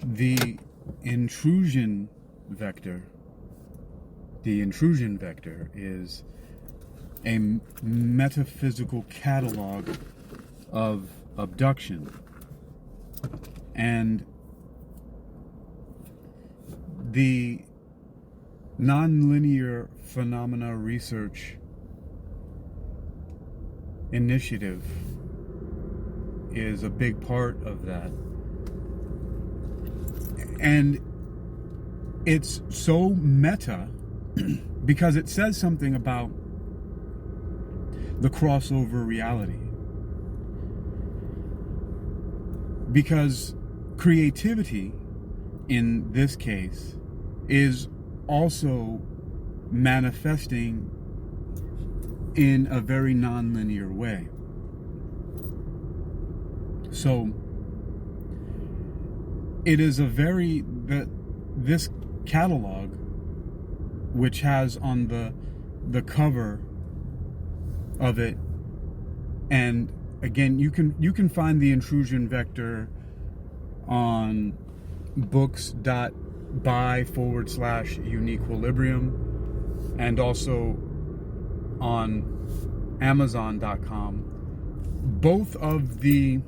The intrusion vector. The intrusion vector is a metaphysical catalog of abduction. And the Nonlinear Phenomena Research Initiative is a big part of that. And it's so meta because it says something about the crossover reality. Because creativity, in this case, is also manifesting in a very non-linear way. So it is this catalog, which has on the cover of it, and again, you can find the intrusion vector on books.by/uniquilibrium and also on Amazon.com. Both of the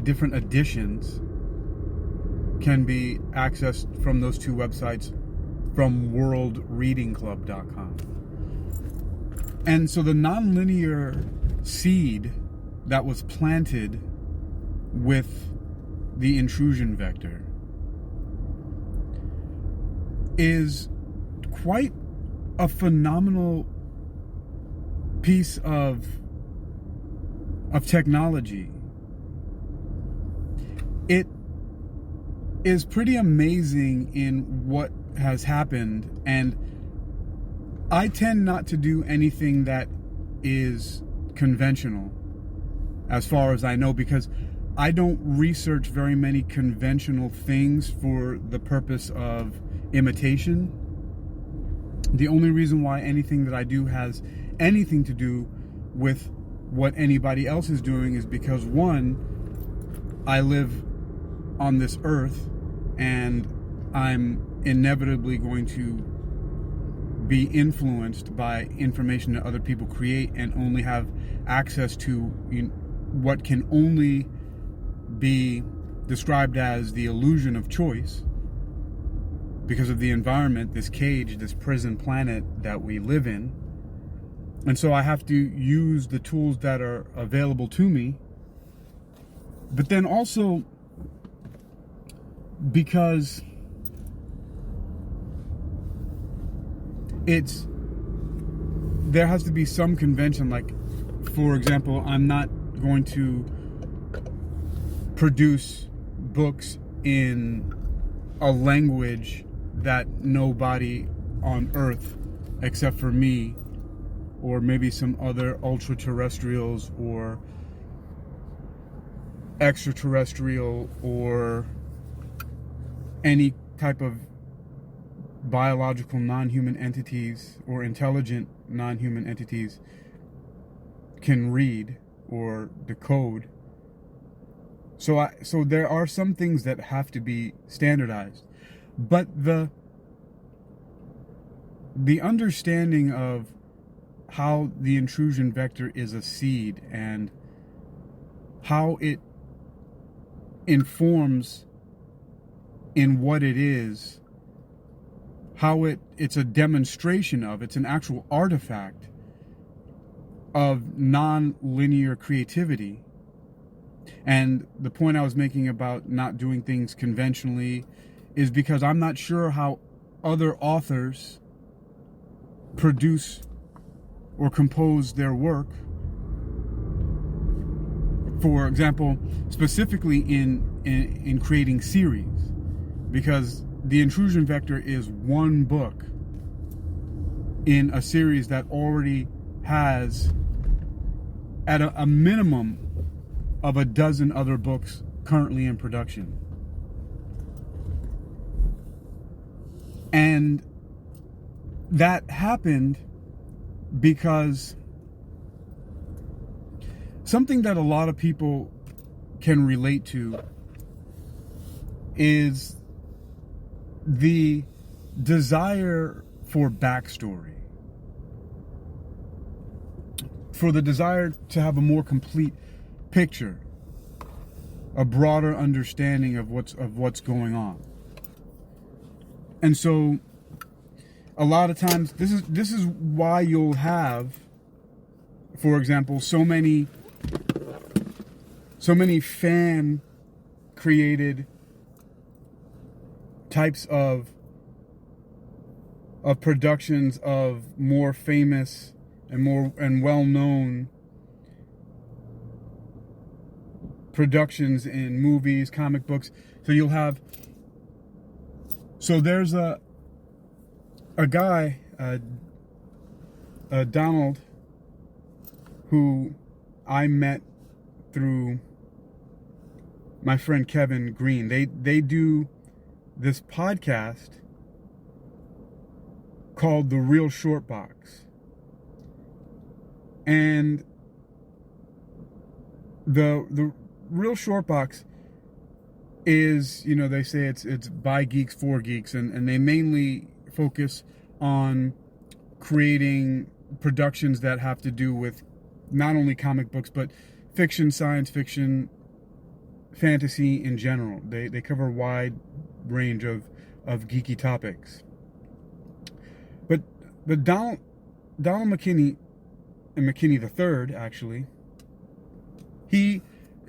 different editions can be accessed from those two websites from worldreadingclub.com. And so the nonlinear seed that was planted with the intrusion vector is quite a phenomenal piece of technology. It is pretty amazing in what has happened, and I tend not to do anything that is conventional, as far as I know, because I don't research very many conventional things for the purpose of imitation. The only reason why anything that I do has anything to do with what anybody else is doing is because, one, I live on this earth and I'm inevitably going to be influenced by information that other people create and only have access to what can only be described as the illusion of choice because of the environment, this cage, this prison planet that we live in. And so I have to use the tools that are available to me. But then also because there has to be some convention. Like, for example, I'm not going to produce books in a language that nobody on Earth except for me or maybe some other ultra-terrestrials or extraterrestrial or any type of biological non-human entities or intelligent non-human entities can read or decode. So there are some things that have to be standardized, but the understanding of how the intrusion vector is a seed and how it informs in what it is, how it's a demonstration of, it's an actual artifact of non-linear creativity. And the point I was making about not doing things conventionally is because I'm not sure how other authors produce or compose their work. For example, specifically in creating series, because the intrusion vector is one book in a series that already has at a minimum of a dozen other books currently in production. And that happened because something that a lot of people can relate to is the desire for backstory, for the desire to have a more complete picture, a broader understanding of what's going on. And so a lot of times this is why you'll have, for example, so many fan created types of productions of more famous and well-known productions in movies, comic books. So you'll have, so there's a guy, Donald, who I met through my friend Kevin Green. They do this podcast called The Real Short Box. And the Real Short Box is, you know, they say it's by geeks for geeks, and they mainly focus on creating productions that have to do with not only comic books, but fiction, science fiction, fantasy in general. They cover a wide range of geeky topics. But Donald McKinney, and McKinney III, actually,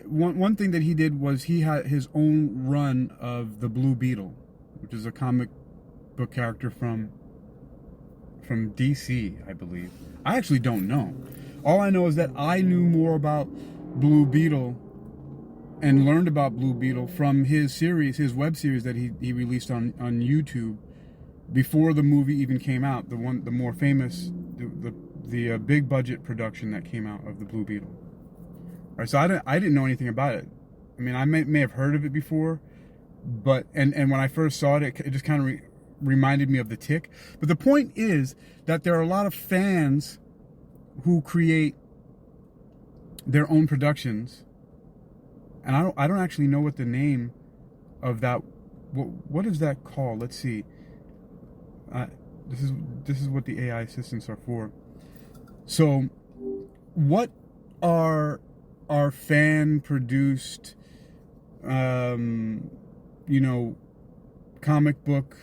one thing that he did was he had his own run of the Blue Beetle, which is a comic book character from DC, I believe. I actually don't know. All I know is that I knew more about Blue Beetle and learned about Blue Beetle from his series, his web series that he released on YouTube before the movie even came out. The more famous, the big budget production that came out of the Blue Beetle. All right, so I didn't know anything about it. I mean, I may have heard of it before, but and when I first saw it, it just kind of reminded me of The Tick. But the point is that there are a lot of fans who create their own productions, and I don't actually know what the name of that. What is that called? Let's see. This is what the AI assistants are for. So, what are fan produced, comic book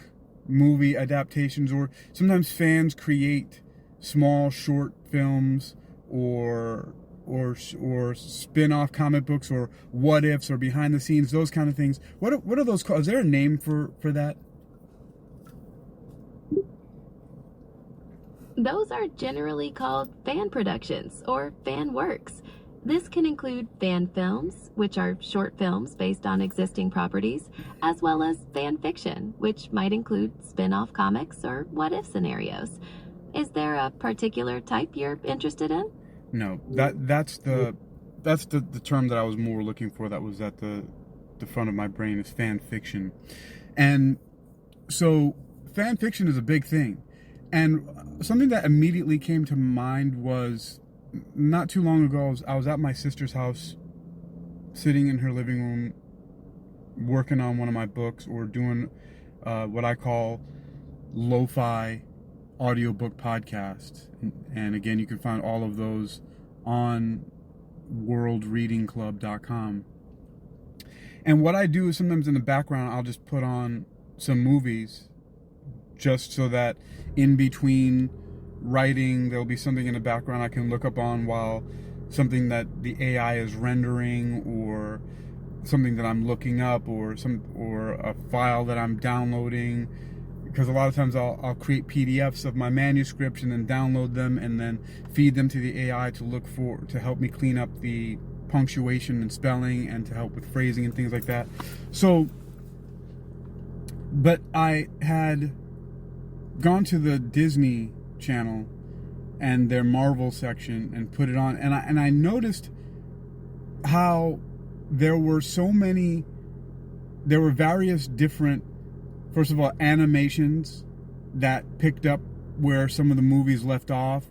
movie adaptations, or sometimes fans create small short films or spin-off comic books, or what ifs, or behind the scenes, those kind of things. What are those called? Is there a name for that? Those are generally called fan productions or fan works. This can include fan films, which are short films based on existing properties, as well as fan fiction, which might include spin-off comics or what-if scenarios. Is there a particular type you're interested in? No, that's the term that I was more looking for. That was at the front of my brain, is fan fiction. And so fan fiction is a big thing. And something that immediately came to mind was, not too long ago, I was at my sister's house, sitting in her living room, working on one of my books, or doing what I call lo-fi audiobook podcasts. And again, you can find all of those on worldreadingclub.com. And what I do is, sometimes in the background, I'll just put on some movies, just so that in between writing, there'll be something in the background I can look up on while something that the AI is rendering, or something that I'm looking up, or a file that I'm downloading. Because a lot of times I'll create PDFs of my manuscripts and then download them and then feed them to the AI to help me clean up the punctuation and spelling, and to help with phrasing and things like that. So, but I had gone to the Disney Channel and their Marvel section and put it on, and I noticed how there were various different, first of all, animations that picked up where some of the movies left off,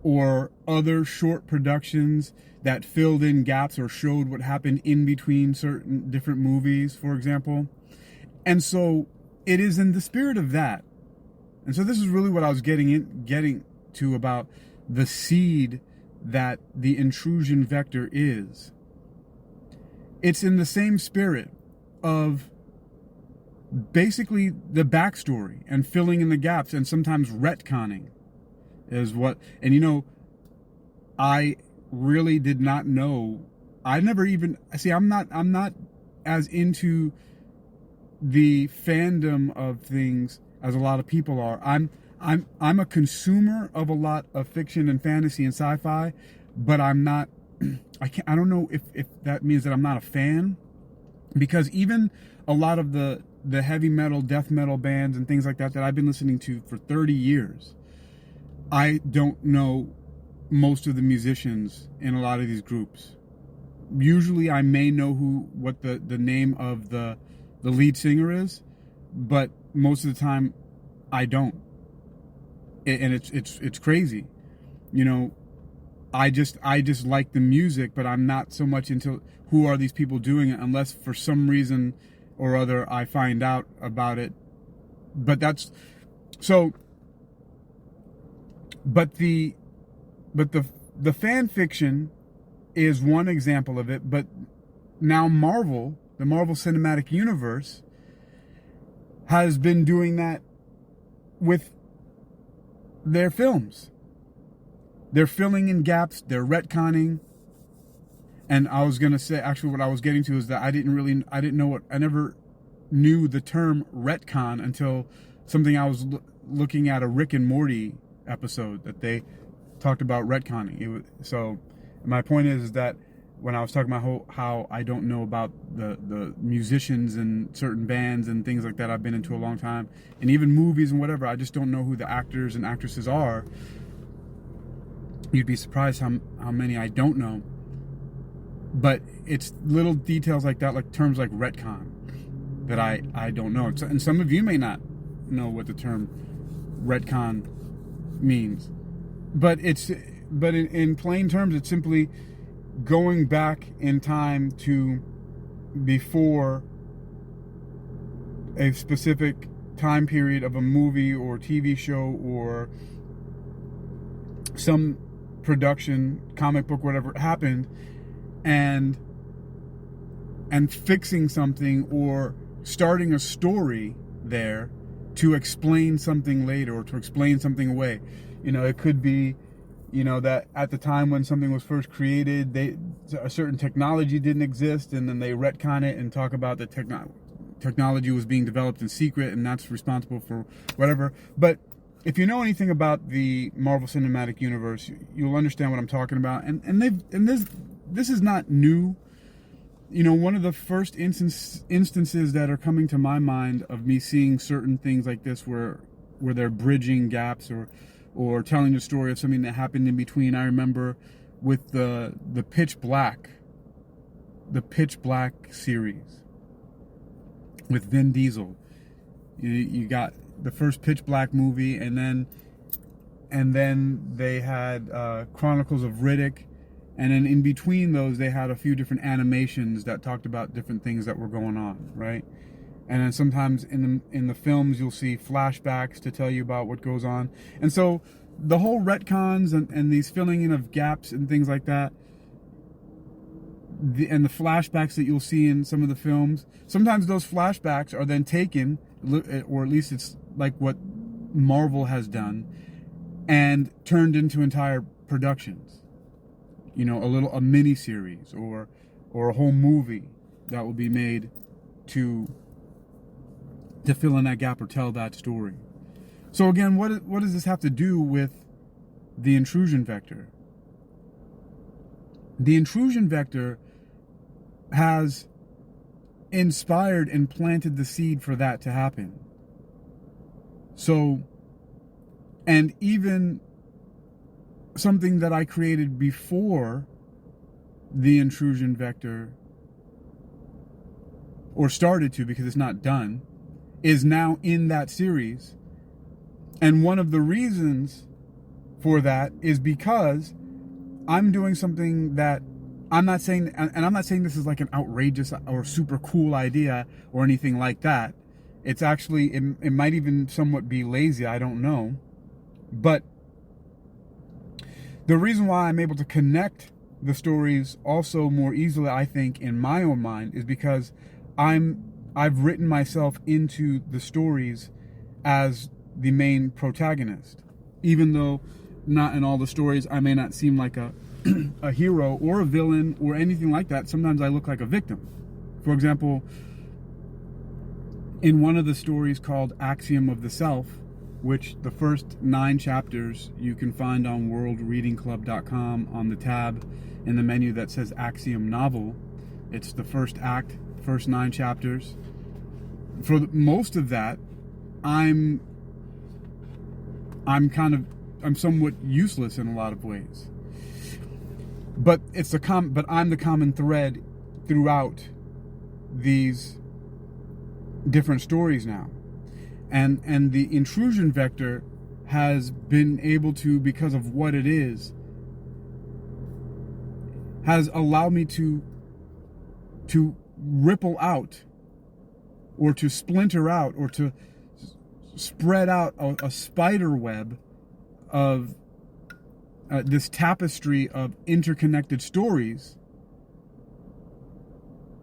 or other short productions that filled in gaps or showed what happened in between certain different movies, for example. And so it is in the spirit of that. And so this is really what I was getting to about the seed that the intrusion vector is. It's in the same spirit of basically the backstory and filling in the gaps, and sometimes retconning is what. And you know, I really did not know. I never even see. I'm not as into the fandom of things as a lot of people are. I'm a consumer of a lot of fiction and fantasy and sci-fi, but I'm not. I don't know if that means that I'm not a fan, because even a lot of the heavy metal, death metal bands and things like that I've been listening to for 30 years, I don't know most of the musicians in a lot of these groups. Usually I may know what the name of the lead singer is, but most of the time I don't. And it's crazy. You know, I just like the music, but I'm not so much into who are these people doing it, unless for some reason or other I find out about it. But that's so. But the fan fiction is one example of it. But now Marvel, the Marvel Cinematic Universe, has been doing that with their films. They're filling in gaps, they're retconning. And I was going to say, actually what I was getting to is that I never knew the term retcon until something I was looking at, a Rick and Morty episode that they talked about retconning. So my point is that when I was talking about how I don't know about the musicians and certain bands and things like that I've been into a long time, and even movies and whatever, I just don't know who the actors and actresses are. You'd be surprised how many I don't know. But it's little details like that, like terms like retcon, that I don't know. And some of you may not know what the term retcon means. But in plain terms, it's simply going back in time to before a specific time period of a movie or TV show or some production, comic book, whatever happened, and fixing something or starting a story there to explain something later or to explain something away. You know, it could be, you know, that at the time when something was first created, a certain technology didn't exist, and then they retcon it and talk about the technology was being developed in secret, and that's responsible for whatever. But if you know anything about the Marvel Cinematic Universe, you'll understand what I'm talking about. And this is not new. You know, one of the first instances that are coming to my mind of me seeing certain things like this where they're bridging gaps or telling the story of something that happened in between. I remember with the Pitch Black series with Vin Diesel. You got the first Pitch Black movie, and then they had Chronicles of Riddick, and then in between those they had a few different animations that talked about different things that were going on, right? And then sometimes in the films you'll see flashbacks to tell you about what goes on. And so the whole retcons and these filling in of gaps and things like that, and the flashbacks that you'll see in some of the films, sometimes those flashbacks are then taken, or at least it's like what Marvel has done, and turned into entire productions. You know, a mini series or a whole movie that will be made to fill in that gap or tell that story. So again, what does this have to do with the intrusion vector? The intrusion vector has inspired and planted the seed for that to happen. So, and even something that I created before the intrusion vector, or started to, because it's not done, is now in that series. And one of the reasons for that is because I'm doing something that I'm not saying, and I'm not saying this is like an outrageous or super cool idea or anything like that. It's actually, it might even somewhat be lazy, I don't know. But the reason why I'm able to connect the stories also more easily, I think, in my own mind, is because I've written myself into the stories as the main protagonist. Even though not in all the stories I may not seem like a a hero or a villain or anything like that, sometimes I look like a victim. For example, in one of the stories called Axiom of the Self, which the first 9 chapters you can find on worldreadingclub.com on the tab in the menu that says Axiom Novel. It's the first act, first 9 chapters. For most of that, I'm somewhat useless in a lot of ways. But I'm the common thread throughout these different stories now. And the intrusion vector has been able to, because of what it is, has allowed me to ripple out, or to splinter out, or to spread out a spider web of this tapestry of interconnected stories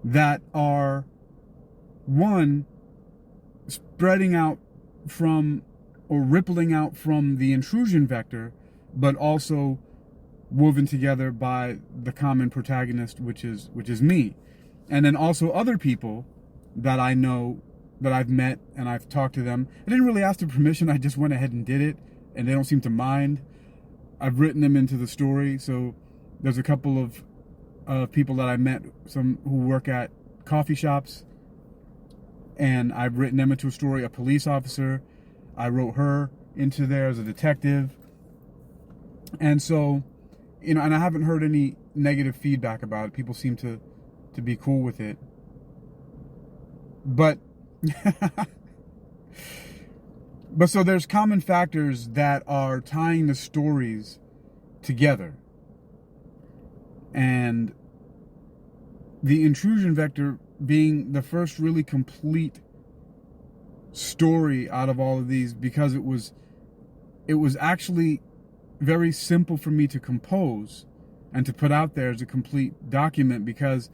that are, one, spreading out from, or rippling out from the intrusion vector, but also woven together by the common protagonist, which is me. And then also other people that I know, that I've met, and I've talked to them. I didn't really ask their permission, I just went ahead and did it, and they don't seem to mind. I've written them into the story. So there's a couple of people that I met, some who work at coffee shops, and I've written them into a story. A police officer, I wrote her into there as a detective. And so, and I haven't heard any negative feedback about it. People seem to be cool with it. But but so there's common factors that are tying the stories together. And the intrusion vector being the first really complete story out of all of these, because it was actually very simple for me to compose and to put out there as a complete document, because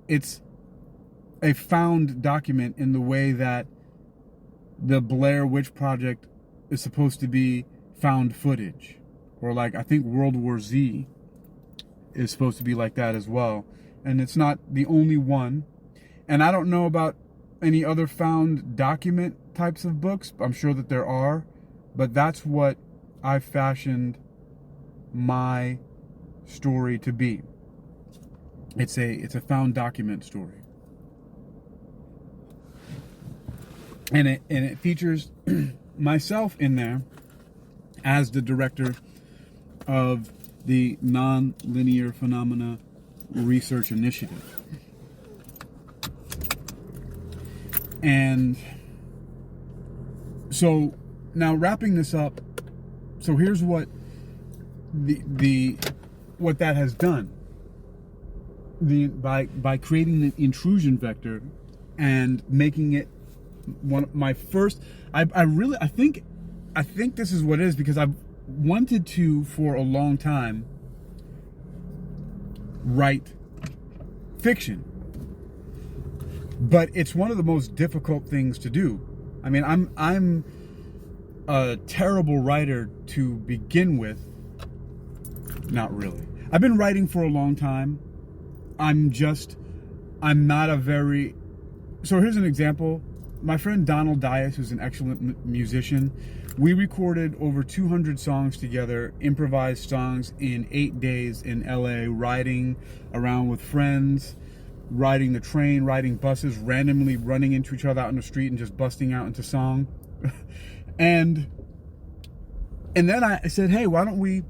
it's a found document in the way that the Blair Witch Project is supposed to be found footage. Or like, I think World War Z is supposed to be like that as well. And it's not the only one. And I don't know about any other found document types of books. I'm sure that there are. But that's what I've fashioned my story to be. It's a found document story. And it features myself in there as the director of the Nonlinear Phenomena Research Initiative. And so now, wrapping this up, so here's what what that has done. By creating the intrusion vector and making it one of my first, I think this is what it is, because I've wanted to, for a long time, write fiction. But it's one of the most difficult things to do. I mean, I'm a terrible writer to begin with. Not really. I've been writing for a long time. I'm not a very... So here's an example. My friend Donald Dias, who's an excellent musician, we recorded over 200 songs together, improvised songs in 8 days in LA, riding around with friends, riding the train, riding buses, randomly running into each other out in the street and just busting out into song. and then I said, hey, why don't we,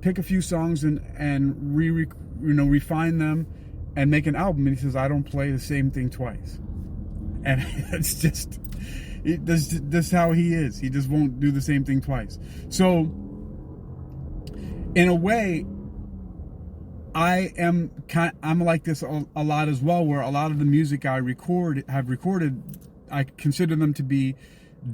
pick a few songs and refine them and make an album? And he says, I don't play the same thing twice. And it's just, that's how he is. He just won't do the same thing twice. So in a way, I'm like this a lot as well, where a lot of the music I have recorded, I consider them to be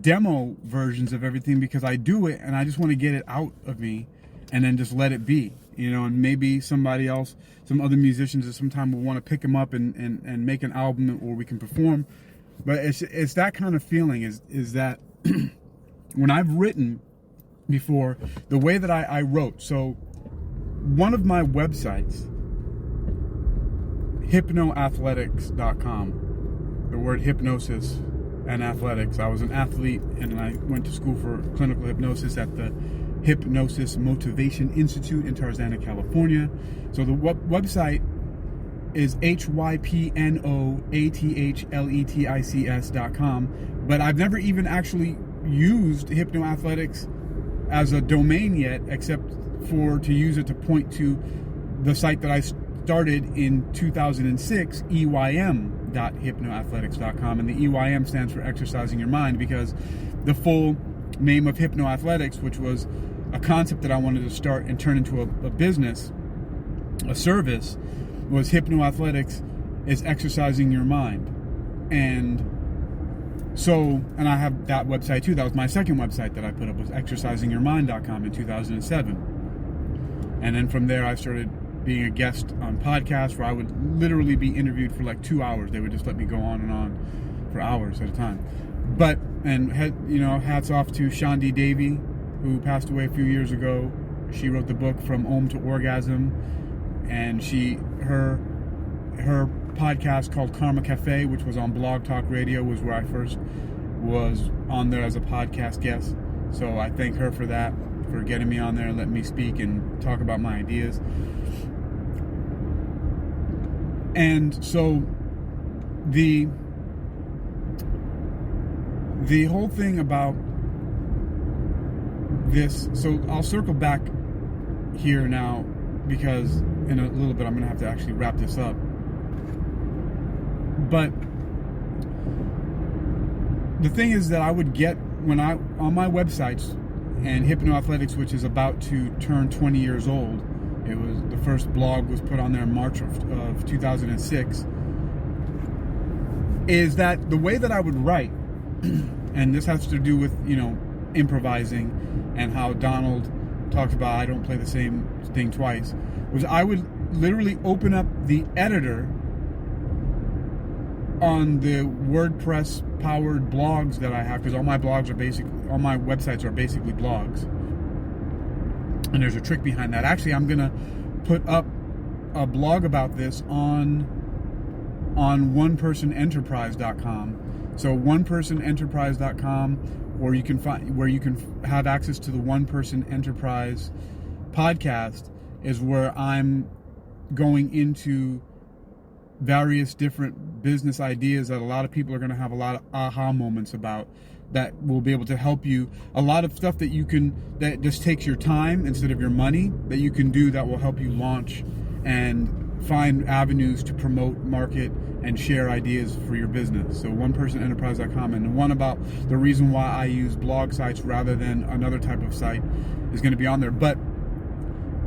demo versions of everything, because I do it and I just want to get it out of me and then just let it be, and maybe somebody else, some other musicians at some time will want to pick them up and make an album, or we can perform. But it's that kind of feeling is that when I've written before, the way that I wrote, so one of my websites, hypnoathletics.com, the word hypnosis and athletics. I was an athlete and I went to school for clinical hypnosis at the Hypnosis Motivation Institute in Tarzana, California. So the website is hypnoathletics.com, but I've never even actually used Hypnoathletics as a domain yet, except to use it to point to the site that I started in 2006, eym.hypnoathletics.com, and the EYM stands for Exercising Your Mind, because the full name of Hypnoathletics, which was a concept that I wanted to start and turn into a business, a service, was Hypnoathletics is Exercising Your Mind. And I have that website too. That was my second website that I put up, was exercisingyourmind.com in 2007. And then from there, I started being a guest on podcasts where I would literally be interviewed for like 2 hours. They would just let me go on and on for hours at a time. Hats off to Shandi Davy, who passed away a few years ago. She wrote the book From Ohm to Orgasm, and her podcast called Karma Cafe, which was on Blog Talk Radio, was where I first was on there as a podcast guest. So I thank her for that, for getting me on there and letting me speak and talk about my ideas. And so the whole thing about this, so I'll circle back here now, because in a little bit I'm going to have to actually wrap this up. But the thing is that I would get, on my websites, and Hypnoathletics, which is about to turn 20 years old, the first blog was put on there in March of 2006, is that the way that I would write, and this has to do with, improvising, and how Donald talks about I don't play the same thing twice, was I would literally open up the editor on the WordPress powered blogs that I have, because all my websites are basically blogs. And there's a trick behind that. Actually, I'm gonna put up a blog about this on onepersonenterprise.com. So onepersonenterprise.com, where you can have access to the One Person Enterprise podcast, is where I'm going into various different business ideas that a lot of people are going to have a lot of aha moments about, that will be able to help you. A lot of stuff that that just takes your time instead of your money, that you can do, that will help you launch and find avenues to promote, market, and share ideas for your business. So onepersonenterprise.com, and the one about the reason why I use blog sites rather than another type of site is going to be on there. But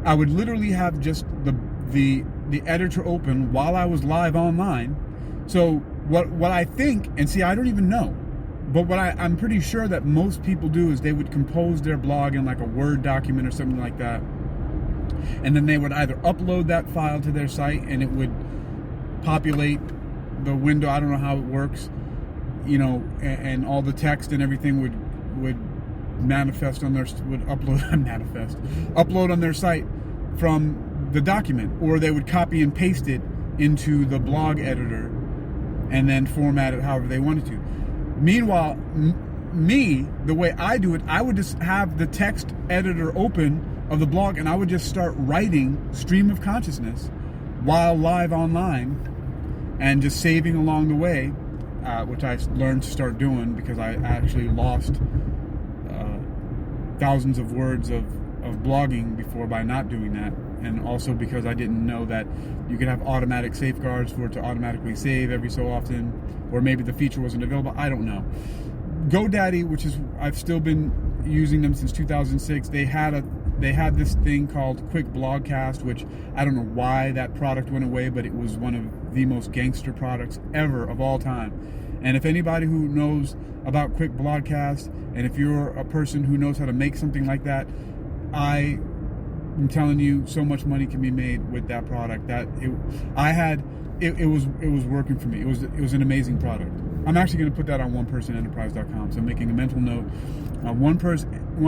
I would literally have just the editor open while I was live online. So what I think, and see, I don't even know, but what I'm pretty sure that most people do is they would compose their blog in like a Word document or something like that, and then they would either upload that file to their site and it would populate the window. I don't know how it works, and all the text and everything would upload on their site from the document, or they would copy and paste it into the blog editor and then format it however they wanted to. Meanwhile, the way I do it, I would just have the text editor open of the blog, and I would just start writing stream of consciousness while live online, and just saving along the way, which I learned to start doing because I actually lost thousands of words of blogging before by not doing that, and also because I didn't know that you could have automatic safeguards for it to automatically save every so often, or maybe the feature wasn't available. I don't know. GoDaddy, which is, I've still been using them since 2006, they had they had this thing called Quick Blogcast, which I don't know why that product went away, but it was one of the most gangster products ever of all time. And if anybody who knows about Quick Blogcast, and if you're a person who knows how to make something like that, I'm telling you, so much money can be made with that product. It was working for me. It was an amazing product. I'm actually going to put that on onepersonenterprise.com. So I'm making a mental note. One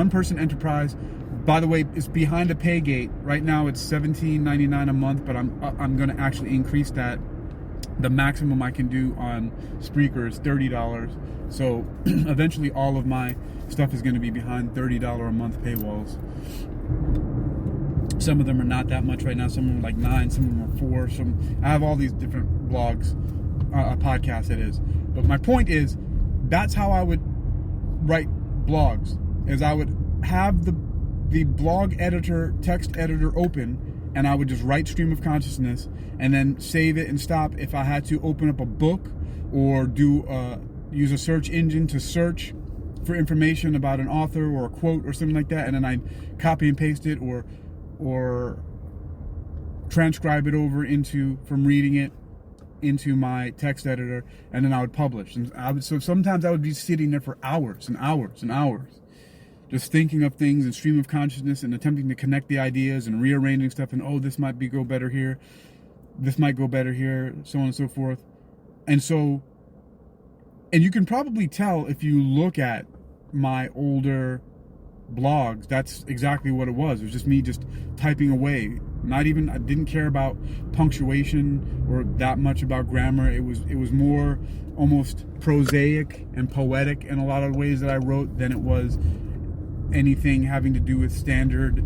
person enterprise. By the way, it's behind a pay gate. Right now it's $17.99 a month, but I'm going to actually increase that. The maximum I can do on Spreaker is $30. So eventually all of my stuff is going to be behind $30 a month paywalls. Some of them are not that much right now. Some of them are like 9, some of them are 4. I have all these different blogs, podcasts it is. But my point is, that's how I would write blogs, is I would have the blog editor, text editor open, and I would just write stream of consciousness and then save it and stop. If I had to open up a book or use a search engine to search for information about an author or a quote or something like that, and then I'd copy and paste it or transcribe it over from reading it into my text editor, and then I would publish. And so sometimes I would be sitting there for hours and hours and hours, just thinking of things and stream of consciousness and attempting to connect the ideas and rearranging stuff, and this might go better here, this might go better here, so on and so forth. And you can probably tell if you look at my older blogs, that's exactly what it was. It was just me just typing away. I didn't care about punctuation or that much about grammar. It was more almost prosaic and poetic in a lot of ways that I wrote than it was anything having to do with standard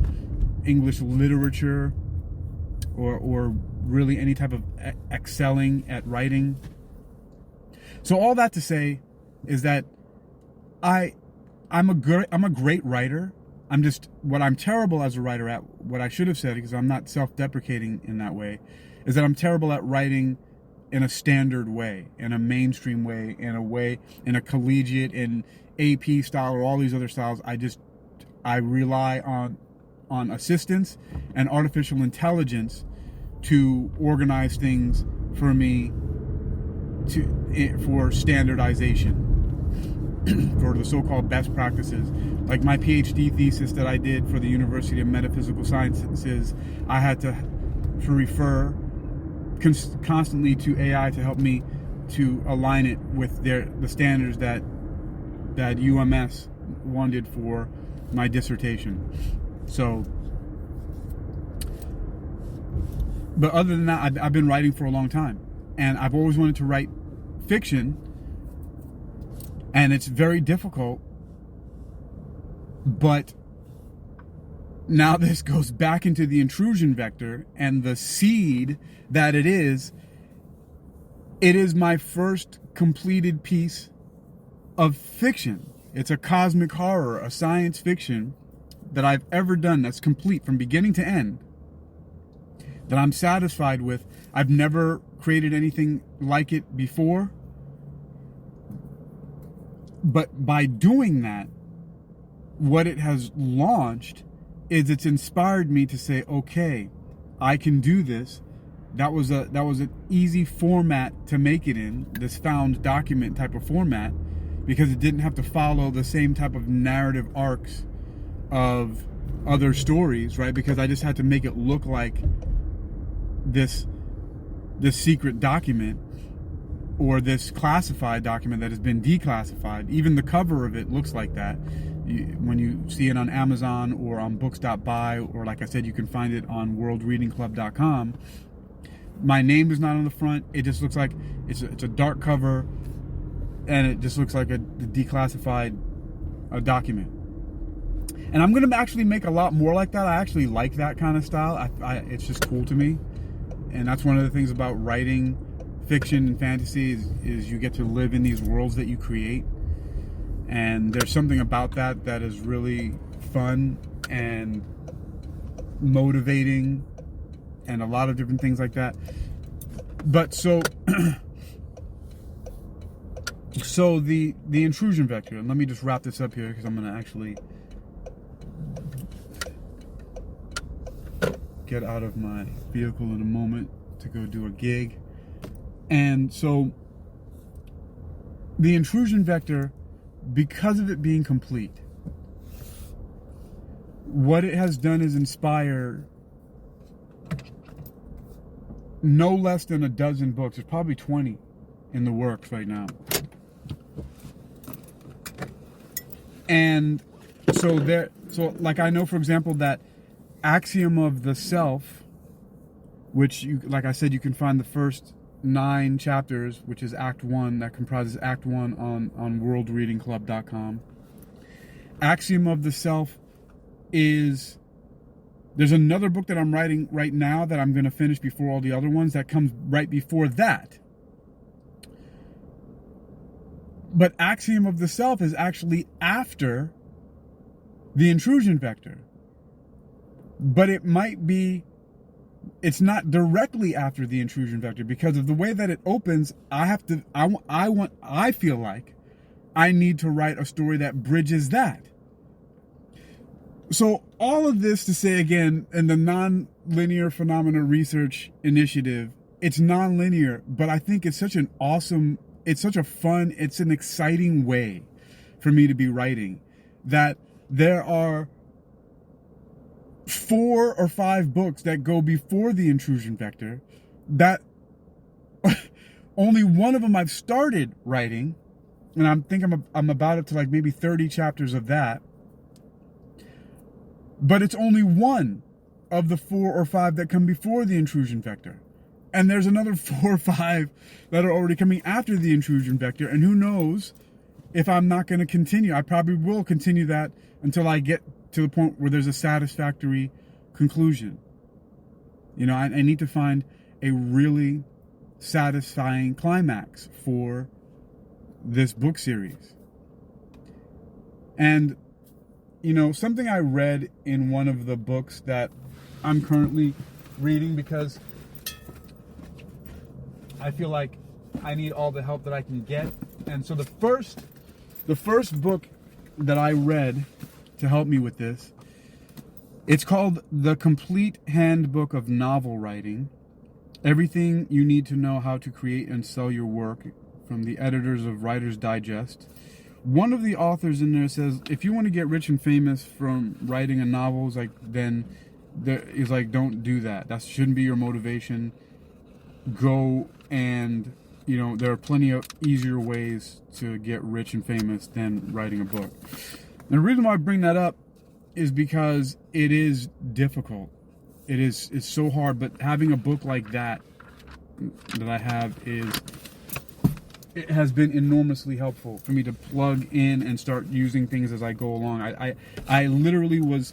English literature or really any type of excelling at writing. So all that to say is that I'm a great writer. What I'm terrible as a writer at, what I should have said, because I'm not self-deprecating in that way, is that I'm terrible at writing in a standard way, in a mainstream way, in a collegiate, in AP style, or all these other styles. I rely on assistance and artificial intelligence to organize things for me for standardization. For the so-called best practices. Like my PhD thesis that I did for the University of Metaphysical Sciences, I had to refer constantly to AI to help me to align it with the standards that UMS wanted for my dissertation. So, but other than that, I've been writing for a long time, and I've always wanted to write fiction. And it's very difficult, but now this goes back into the intrusion vector and the seed that it is. It is my first completed piece of fiction. It's a cosmic horror, a science fiction that I've ever done that's complete from beginning to end, that I'm satisfied with. I've never created anything like it before. But by doing that, what it has launched is it's inspired me to say, okay, I can do this. That was an easy format to make it in, this found document type of format, because it didn't have to follow the same type of narrative arcs of other stories, right? Because I just had to make it look like this secret document, or this classified document that has been declassified. Even the cover of it looks like that. When you see it on Amazon or on books.buy, or like I said, you can find it on worldreadingclub.com. My name is not on the front. It just looks like it's a dark cover, and it just looks like a declassified document. And I'm going to actually make a lot more like that. I actually like that kind of style. It's just cool to me. And that's one of the things about writing fiction and fantasy is you get to live in these worlds that you create, and there's something about that is really fun and motivating and a lot of different things like that. But so the intrusion vector, and let me just wrap this up here because I'm going to actually get out of my vehicle in a moment to go do a gig. And so the intrusion vector, because of it being complete, what it has done is inspire no less than a dozen books. There's probably 20 in the works right now. And so like I know, for example, that Axiom of the Self, which like I said, you can find the first 9 chapters, which is Act 1, that comprises Act 1 on worldreadingclub.com. Axiom of the Self there's another book that I'm writing right now that I'm going to finish before all the other ones that comes right before that. But Axiom of the Self is actually after the intrusion vector. But it's not directly after the intrusion vector, because of the way that it opens. I feel like I need to write a story that bridges that. So all of this to say, again, in the Nonlinear Phenomena Research Initiative, it's nonlinear, but I think it's such an fun, it's an exciting way for me to be writing, that there are 4 or 5 books that go before the intrusion vector that only one of them I've started writing, and I'm about up to like maybe 30 chapters of that. But it's only one of the 4 or 5 that come before the intrusion vector. And there's another 4 or 5 that are already coming after the intrusion vector. And who knows if I'm not going to continue. I probably will continue that until I get to the point where there's a satisfactory conclusion. You know, I need to find a really satisfying climax for this book series. And you know, something I read in one of the books that I'm currently reading, because I feel like I need all the help that I can get. And so the first book that I read to help me with this, it's called The Complete Handbook of Novel Writing: Everything You Need to Know How to Create and Sell Your Work, from the editors of Writer's Digest. One of the authors in there says, if you want to get rich and famous from writing a novel, then don't do that. That shouldn't be your motivation. Go and, you know, there are plenty of easier ways to get rich and famous than writing a book. And the reason why I bring that up is because it is difficult. It's so hard, but having a book like that I have it has been enormously helpful for me to plug in and start using things as I go along. I literally was,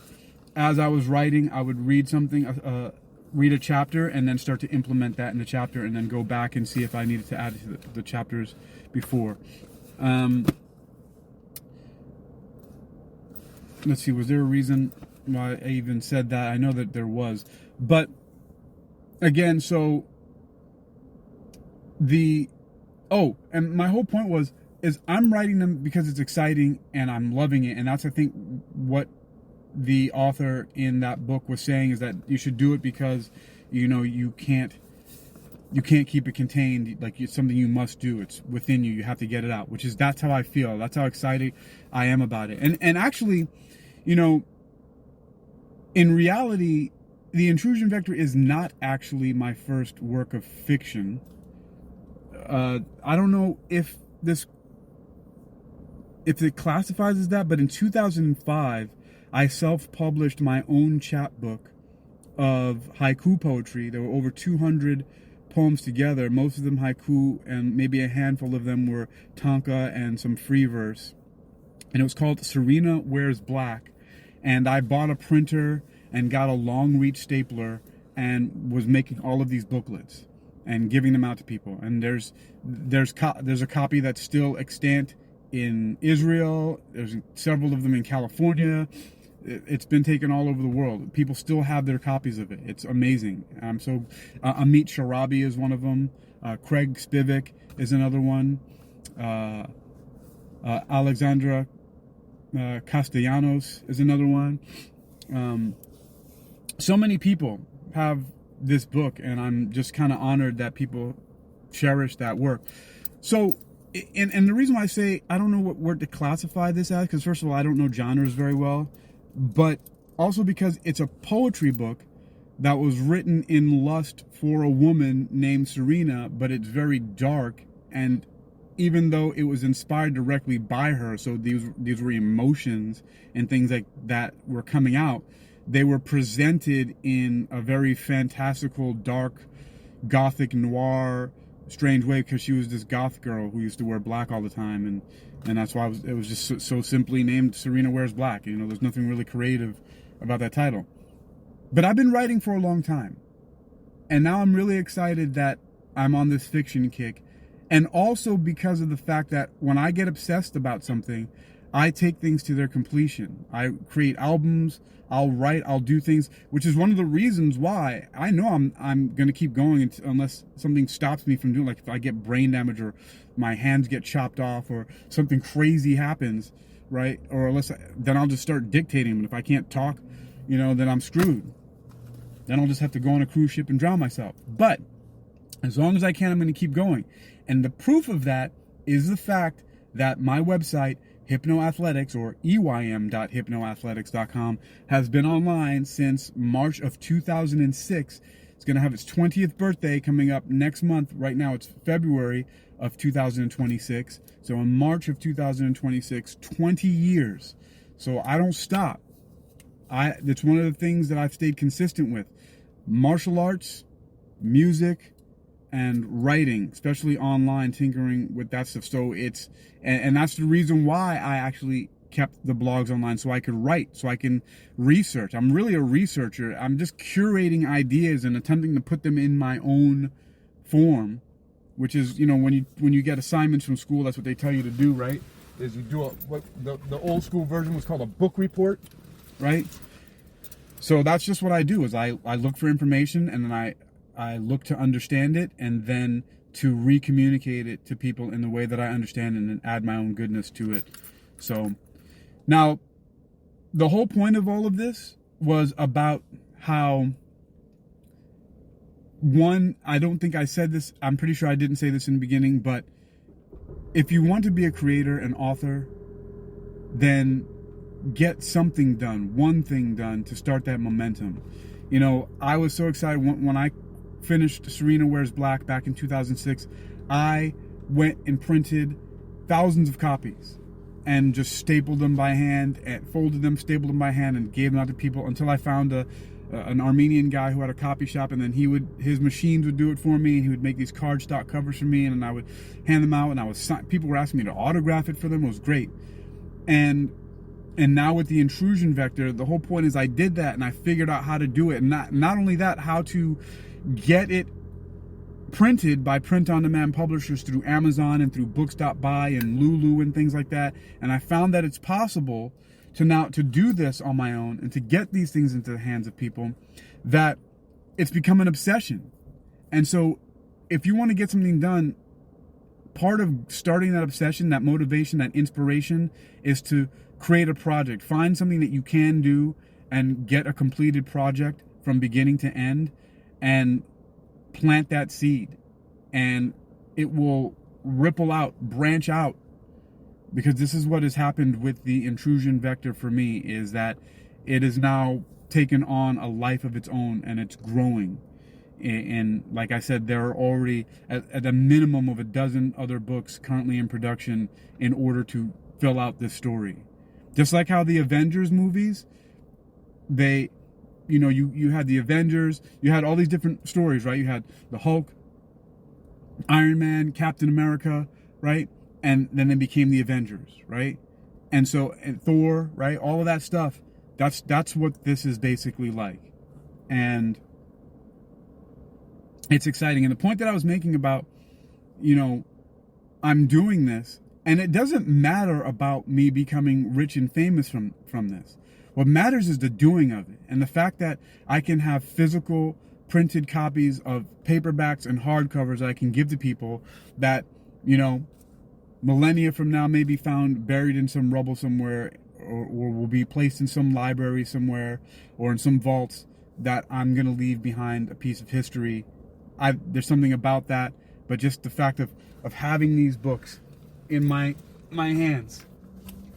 as I was writing, I would read something, read a chapter, and then start to implement that in the chapter, and then go back and see if I needed to add it to the chapters before. Let's see, was there a reason why I even said that? I know that there was. But, again, so and my whole point is I'm writing them because it's exciting and I'm loving it. And that's, I think, what the author in that book was saying, is that you should do it because, you know, you can't keep it contained. Like, it's something you must do. It's within you. You have to get it out, that's how I feel. That's how excited I am about it. And actually, you know, in reality, The Intrusion Vector is not actually my first work of fiction. I don't know if it classifies as that, but in 2005, I self-published my own chapbook of haiku poetry. There were over 200 poems together, most of them haiku, and maybe a handful of them were tanka and some free verse. And it was called Serena Wears Black. And I bought a printer and got a long reach stapler and was making all of these booklets and giving them out to people. And there's a copy that's still extant in Israel. There's several of them in California. It's been taken all over the world. People still have their copies of it. It's amazing. So Amit Sharabi is one of them. Craig Spivak is another one. Alexandra Castellanos is another one. So many people have this book, and I'm just kind of honored that people cherish that work. So, and the reason why I say I don't know what word to classify this as, because first of all, I don't know genres very well, but also because it's a poetry book that was written in lust for a woman named Serena, but it's very dark, and even though it was inspired directly by her, so these were emotions and things like that were coming out, they were presented in a very fantastical, dark, gothic noir, strange way, because she was this goth girl who used to wear black all the time, and that's why it was just so simply named Serena Wears Black. You know, there's nothing really creative about that title. But I've been writing for a long time, and now I'm really excited that I'm on this fiction kick. And also because of the fact that when I get obsessed about something, I take things to their completion. I create albums, I'll write, I'll do things, which is one of the reasons why I know I'm going to keep going unless something stops me from doing, like if I get brain damage or my hands get chopped off or something crazy happens, right? Or then I'll just start dictating. And if I can't talk, you know, then I'm screwed. Then I'll just have to go on a cruise ship and drown myself. But as long as I can, I'm going to keep going. And the proof of that is the fact that my website, Hypnoathletics, or eym.hypnoathletics.com, has been online since March of 2006. It's going to have its 20th birthday coming up next month. Right now it's February of 2026. So in March of 2026, 20 years. So I don't stop. That's one of the things that I've stayed consistent with. Martial arts, music, and writing, especially online, tinkering with that stuff. So and that's the reason why I actually kept the blogs online, so I could write, so I can research. I'm really a researcher. I'm just curating ideas and attempting to put them in my own form, which is, you know, when you get assignments from school, that's what they tell you to do, right? Is you do what the old school version was called a book report, right? So that's just what I do, is I look for information, and then I look to understand it, and then to re-communicate it to people in the way that I understand, and then add my own goodness to it. So now, the whole point of all of this was about how, one, I don't think I said this, I'm pretty sure I didn't say this in the beginning, but if you want to be a creator, an author, then get something done, one thing done to start that momentum. You know, I was so excited when I finished Serena Wears Black back in 2006. I went and printed thousands of copies and just stapled them by hand, and folded them, stapled them by hand, and gave them out to people until I found an Armenian guy who had a copy shop, and then his machines would do it for me, and he would make these cardstock covers for me, and then I would hand them out, and people were asking me to autograph it for them. It was great. And now with the intrusion vector, the whole point is I did that, and I figured out how to do it, and not only that, how to get it printed by print-on-demand publishers through Amazon and through Books.buy and Lulu and things like that. And I found that it's possible to do this on my own and to get these things into the hands of people, that it's become an obsession. And so if you want to get something done, part of starting that obsession, that motivation, that inspiration, is to create a project. Find something that you can do and get a completed project from beginning to end, and plant that seed, and it will ripple out, branch out, because this is what has happened with the intrusion vector for me, is that it has now taken on a life of its own, and it's growing. And like I said, there are already at a minimum of a dozen other books currently in production in order to fill out this story. Just like how the Avengers movies, you had the Avengers, you had all these different stories, right? You had the Hulk, Iron Man, Captain America, right? And then they became the Avengers, right? And Thor, right? All of that stuff, that's what this is basically like. And it's exciting. And the point that I was making about, I'm doing this, and it doesn't matter about me becoming rich and famous from this. What matters is the doing of it, and the fact that I can have physical printed copies of paperbacks and hardcovers that I can give to people that, millennia from now may be found buried in some rubble somewhere, or will be placed in some library somewhere, or in some vaults, that I'm going to leave behind a piece of history. There's something about that, but just the fact of having these books in my hands.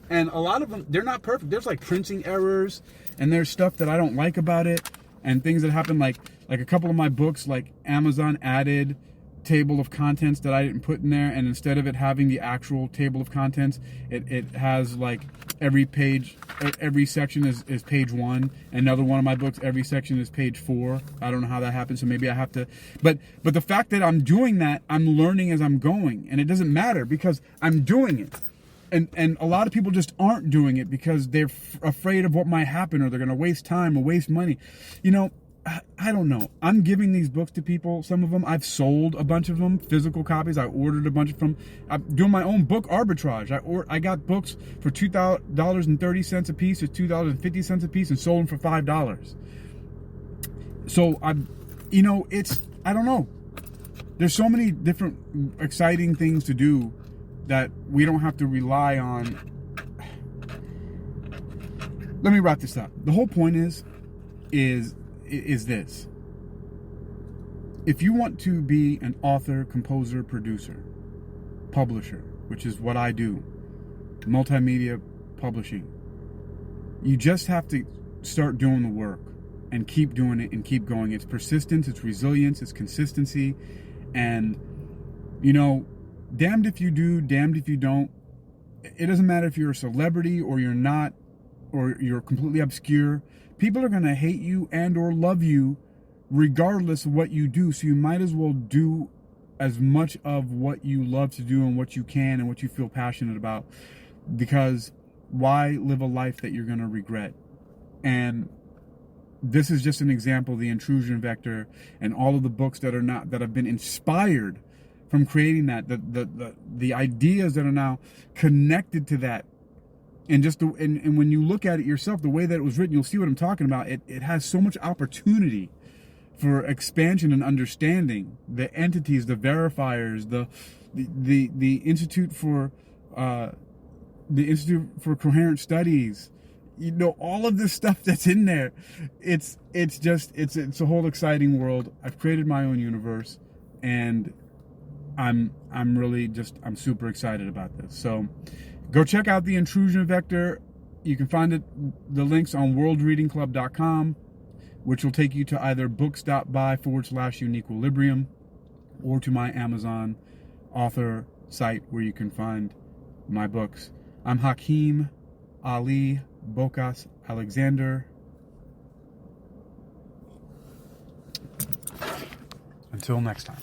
And a lot of them, they're not perfect. There's like printing errors, and there's stuff that I don't like about it, and things that happen, like a couple of my books, like Amazon added table of contents that I didn't put in there, and instead of it having the actual table of contents, it has like every section is page 1. Another one of my books, every section is page 4. I don't know how that happens, so maybe I have to, but the fact that I'm doing that, I'm learning as I'm going, and it doesn't matter because I'm doing it. And a lot of people just aren't doing it because they're afraid of what might happen, or they're going to waste time or waste money. You know, I don't know. I'm giving these books to people. Some of them, I've sold a bunch of them, physical copies. I ordered a bunch from. I'm doing my own book arbitrage. I got books for $2.30 a piece or $2.50 a piece and sold them for $5. So I don't know. There's so many different exciting things to do that we don't have to rely on. Let me wrap this up. The whole point is this. If you want to be an author, composer, producer, publisher, which is what I do, multimedia publishing, you just have to start doing the work and keep doing it and keep going. It's persistence, it's resilience, it's consistency, and damned if you do, damned if you don't. It doesn't matter if you're a celebrity or you're not, or you're completely obscure. People are going to hate you and or love you regardless of what you do. So you might as well do as much of what you love to do and what you can and what you feel passionate about, because why live a life that you're going to regret? And this is just an example of the intrusion vector and all of the books that have been inspired from creating that, the ideas that are now connected to that, and and when you look at it yourself, the way that it was written, you'll see what I'm talking about. It has so much opportunity for expansion and understanding. The entities, the verifiers, the Institute for Coherent Studies, all of this stuff that's in there. It's a whole exciting world. I've created my own universe, and I'm super excited about this. So go check out the Intrusion Vector. You can find the links on worldreadingclub.com, which will take you to either books.by/uniquequilibrium or to my Amazon author site where you can find my books. I'm Hakeem Ali-Bocas Alexander. Until next time.